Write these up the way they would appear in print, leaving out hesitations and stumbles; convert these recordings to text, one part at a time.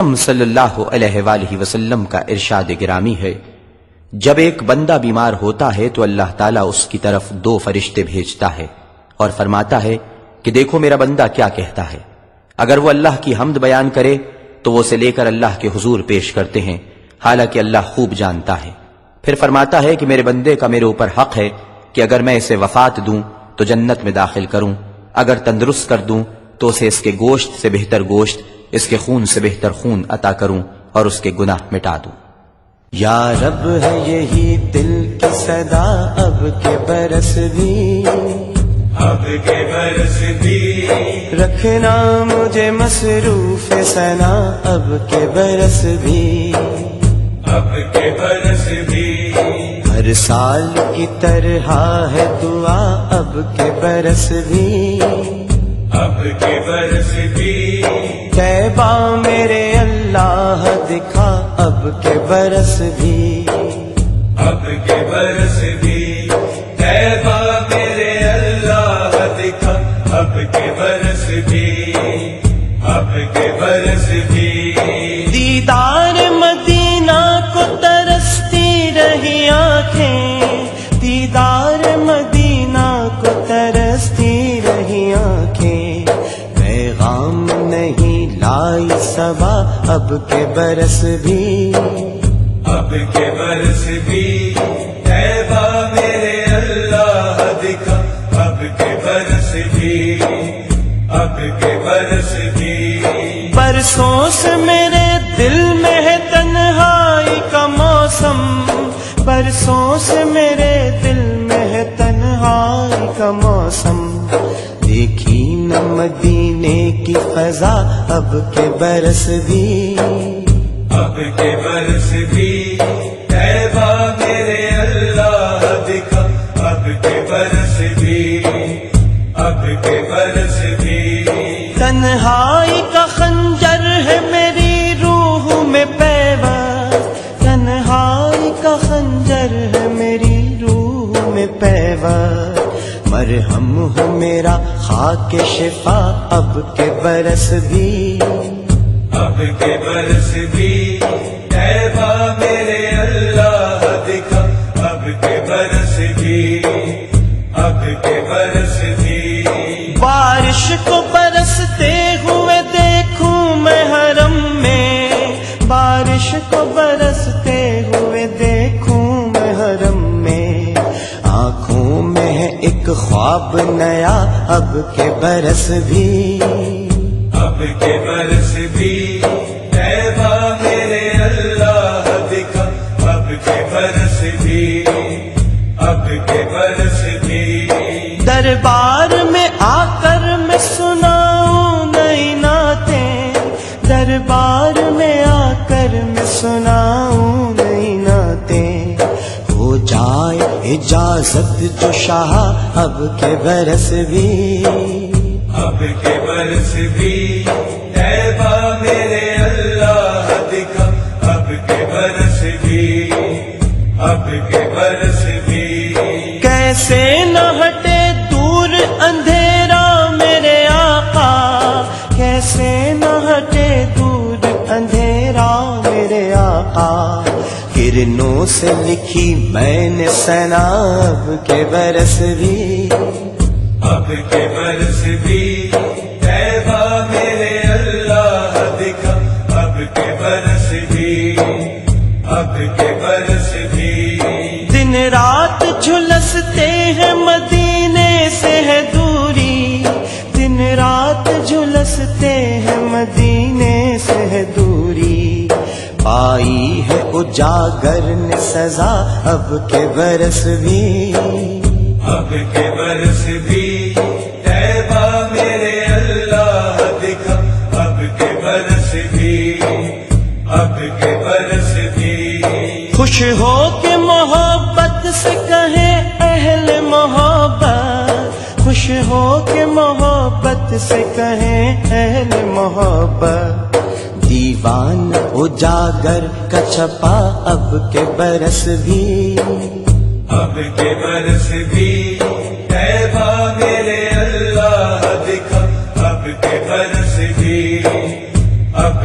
صلی اللہ علیہ وآلہ وسلم کا ارشاد گرامی ہے، جب ایک بندہ بیمار ہوتا ہے تو اللہ تعالیٰ اس کی طرف 2 فرشتے بھیجتا ہے اور فرماتا ہے کہ دیکھو میرا بندہ کیا کہتا ہے۔ اگر وہ اللہ کی حمد بیان کرے تو وہ اسے لے کر اللہ کے حضور پیش کرتے ہیں، حالانکہ اللہ خوب جانتا ہے۔ پھر فرماتا ہے کہ میرے بندے کا میرے اوپر حق ہے کہ اگر میں اسے وفات دوں تو جنت میں داخل کروں، اگر تندرست کر دوں تو اسے اس کے گوشت سے بہتر گوشت، اس کے خون سے بہتر خون عطا کروں اور اس کے گناہ مٹا دوں۔ یا رب ہے یہی دل کی صدا، اب کے برس بھی، اب کے برس بھی، رکھنا مجھے مصروف ثنا، اب کے برس بھی، اب کے برس بھی، ہر سال کی طرح ہے دعا، اب کے برس بھی، اب کے برس بھی، تیبہ میرے اللہ دکھا، اب کے برس بھی، اب کے برس بھی، تیبہ میرے اللہ دکھا، اب کے برس بھی، اب کے برس بھی، دیدار مدینہ کو ترستی رہی آنکھیں، دیدار مدینہ کو ترستی رہی آنکھیں، پیغام نہیں لائی صبا، اب کے برس بھی، اب کے برس بھی، تیبہ میرے اللہ دکھا، اب کے برس بھی، اب کے برس بھی، برسوں سے میرے دل میں ہے تنہائی کا موسم، برسوں سے میرے دل میں ہے تنہائی کا موسم، دیکھی نہ مدینے کی فضا، اب کے برس بھی، اب کے برس بھی، تیبہ میرے اللہ دکھا، اب کے برس بھی، اب کے برس بھی، تنہائی کا خنجر ہے میری روح میں پیوست، تنہائی کا خنجر ہے میری روح میں پیوست، مرہم ہو میرا خاک شفا، اب کے برس بھی، اب کے برس بھی، تیبہ میرے اللہ دکھا، اب کے برس بھی، اب کے برس بھی، بارش کو برستے ہوئے دیکھوں میں حرم میں، بارش کو برستے ہوئے دیکھوں میں حرم میں، آنکھوں میں ہے ایک خواب نیا، اب کے برس بھی، اب کے برس بھی، تیبہ میرے اللہ دکھا، اب کے برس بھی، اب کے برس بھی، دربار میں آ کر میں سناؤں نئی نعتیں، دربار میں آ کر میں سناؤں نئی نعتیں، ہو جائے اجازت جو شاہ، اب کے برس بھی، اب کے برس بھی، تیبہ میرے اللہ دکھا، اب کے برس بھی، اب کے برس بھی، کیسے نہ ہٹے دور اندھیرا میرے آقا، کیسے نہ ہٹے دور اندھیرا میرے آقا، کرنوں سے لکھی میں نے ثنا، اب کے برس بھی، اب کے برس بھی، تیبہ میرے اللہ دکھا، اب کے برس بھی، اب کے برس بھی، دن رات جھلستے ہیں مدینے سے ہے دوری، دن رات جھلستے ہیں مدینے سے ہے دوری، پائی ہے اجاگر نے سزا، اب کے برس بھی، اب کے برس بھی، تیبہ میرے اللہ دکھا، اب کے برس بھی، اب کے برس بھی، خوش ہو کے محبت سے کہیں اہل محبت، خوش ہو کے محبت سے کہیں اہل محبت، دیوان اجاگر کا چھپا، اب کے برس بھی، اب کے برس بھی، تیبہ میرے اللہ دکھا، اب کے برس بھی، اب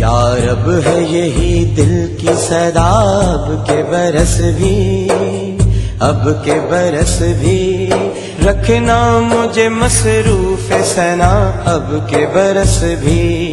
یا رب ہے یہی دل کی صدا، اب کے برس بھی، اب کے برس بھی، رکھنا مجھے مصروف ثنا، اب کے برس بھی،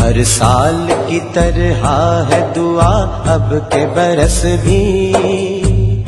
ہر سال کی طرح ہے دعا، اب کے برس بھی،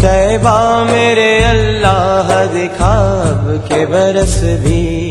طیبہ میرے اللہ دکھا، اب کے برس بھی،